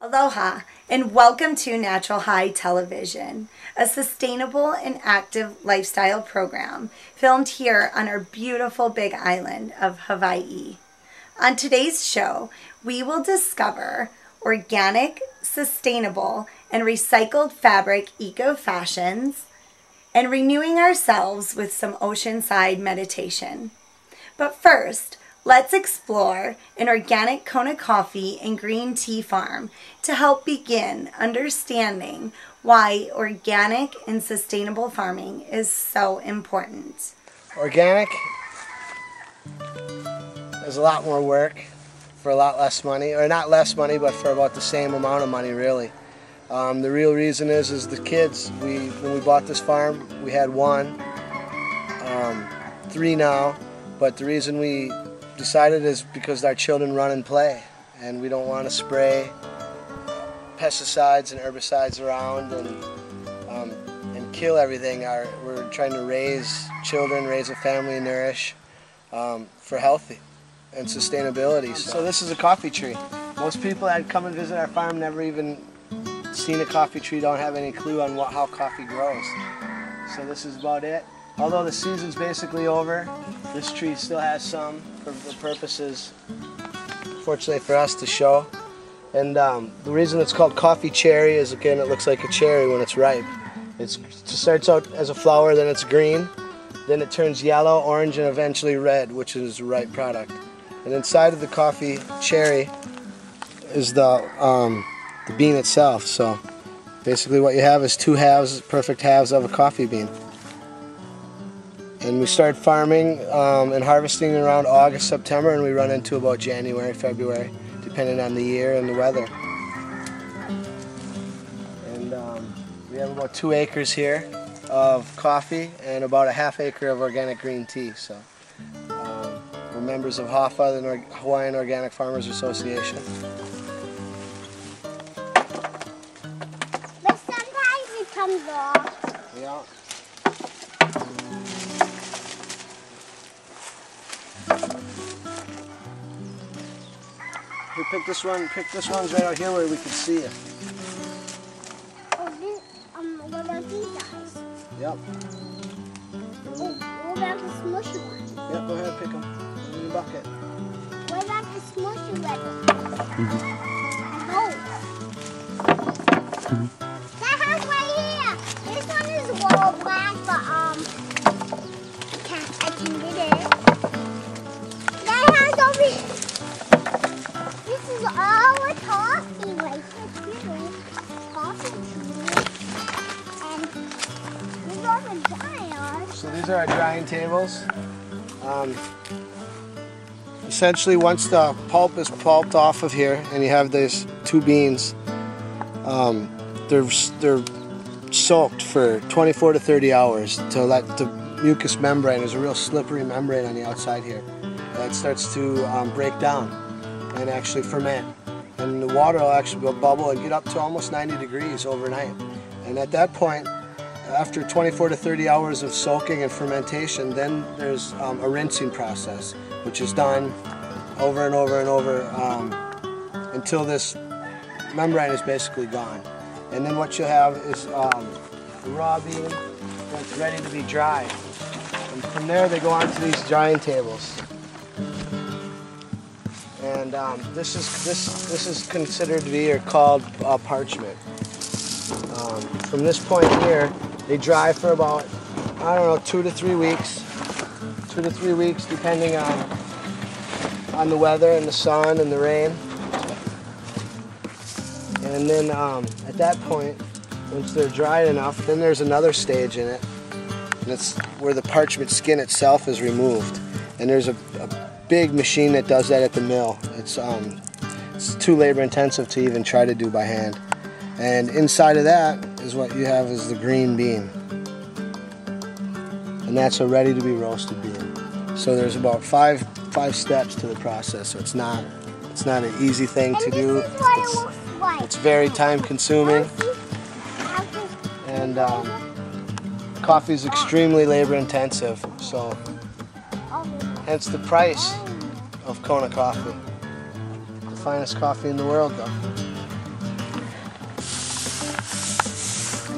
Aloha and welcome to Natural High Television, a sustainable and active lifestyle program filmed here on our beautiful big island of Hawaii. On today's show, we will discover organic, sustainable, and recycled fabric eco-fashions and renewing ourselves with some oceanside meditation. But first, let's explore an organic Kona coffee and green tea farm to help begin understanding why organic and sustainable farming is so important. Organic is a lot more work for a lot less money, or not less money, but for about the same amount of money, really. The real reason is the kids. When we bought this farm, we had one, three now, but the reason we decided is because our children run and play, and we don't want to spray pesticides and herbicides around and kill everything. We're trying to raise children, raise a family, nourish for healthy and sustainability. So this is a coffee tree. Most people that come and visit our farm never even seen a coffee tree, don't have any clue on how coffee grows. So this is about it. Although the season's basically over, this tree still has some for the purposes, fortunately for us, to show. And the reason it's called coffee cherry is, again, it looks like a cherry when it's ripe. It starts out as a flower, then it's green, then it turns yellow, orange, and eventually red, which is the ripe product. And inside of the coffee cherry is the bean itself. So basically what you have is two halves, perfect halves of a coffee bean. And we start farming and harvesting around August, September, and we run into about January, February, depending on the year and the weather. And we have about 2 acres here of coffee and about a ½ acre of organic green tea. So we're members of HOFA, the Hawaiian Organic Farmers Association. But sometimes it comes off. Yeah. We picked this one's right out here where we can see it. Oh, this, what about these guys? Yep. Oh, what about the smushy ones? Yep, go ahead, pick them. In your bucket. What about the smushy red ones? That house right here. This one is wall black, but I can get it. That house over here. This is all we're talking right here. Coffee tree. And these are the dryers. So these are our drying tables. Essentially, once the pulp is pulped off of here, and you have these 2 beans, they're soaked for 24 to 30 hours to let the mucous membrane, there's a real slippery membrane on the outside here, that starts to break down and actually ferment. And the water will actually bubble and get up to almost 90 degrees overnight. And at that point, after 24 to 30 hours of soaking and fermentation, then there's a rinsing process, which is done over and over and over until this membrane is basically gone. And then what you'll have is the raw bean that's ready to be dried. And from there they go on to these drying tables. And this is considered to be, or called, parchment. From this point here, they dry for about, I don't know, 2 to 3 weeks. 2 to 3 weeks, depending on the weather and the sun and the rain. And then at that point, once they're dried enough, then there's another stage in it, and it's where the parchment skin itself is removed. And there's a big machine that does that at the mill. It's too labor intensive to even try to do by hand. And inside of that is what you have is the green bean. And that's a ready to be roasted bean. So there's about five steps to the process. So it's not an easy thing to do. It's very time consuming. And coffee is extremely labor intensive. So hence the price of Kona coffee. The finest coffee in the world, though.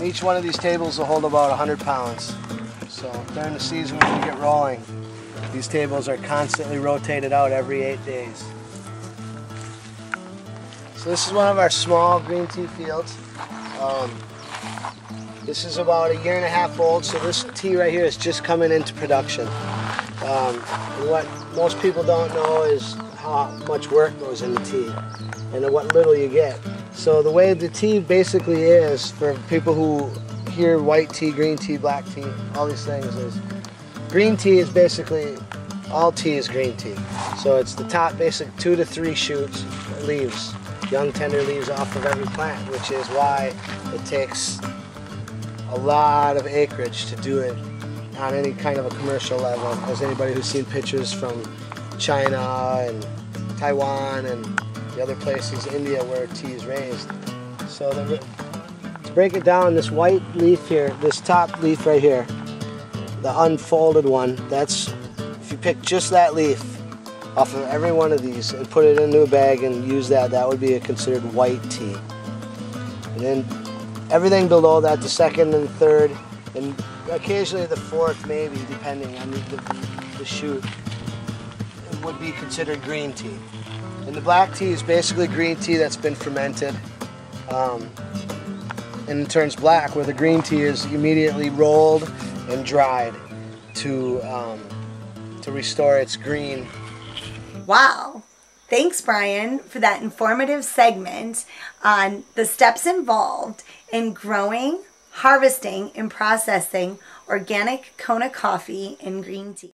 And each one of these tables will hold about 100 pounds. So during the season when we get rolling, these tables are constantly rotated out every 8 days. So this is one of our small green tea fields. This is about 1.5 years old, so this tea right here is just coming into production. And what most people don't know is how much work goes into tea and what little you get. So the way the tea basically is, for people who hear white tea, green tea, black tea, all these things, is green tea is basically, all tea is green tea. So it's the top basic 2 to 3 shoots, leaves, young tender leaves off of every plant, which is why it takes a lot of acreage to do it on any kind of a commercial level. As anybody who's seen pictures from China and Taiwan and the other places, India, where tea is raised. So to break it down, this white leaf here, this top leaf right here, the unfolded one, that's, if you pick just that leaf off of every one of these and put it into a bag and use that, that would be considered white tea. And then everything below that, the second and the third, and occasionally the fourth maybe, depending on the shoot, would be considered green tea. And the black tea is basically green tea that's been fermented and it turns black, where the green tea is immediately rolled and dried to restore its green. Wow. Thanks, Brian, for that informative segment on the steps involved in growing, harvesting, and processing organic Kona coffee and green tea.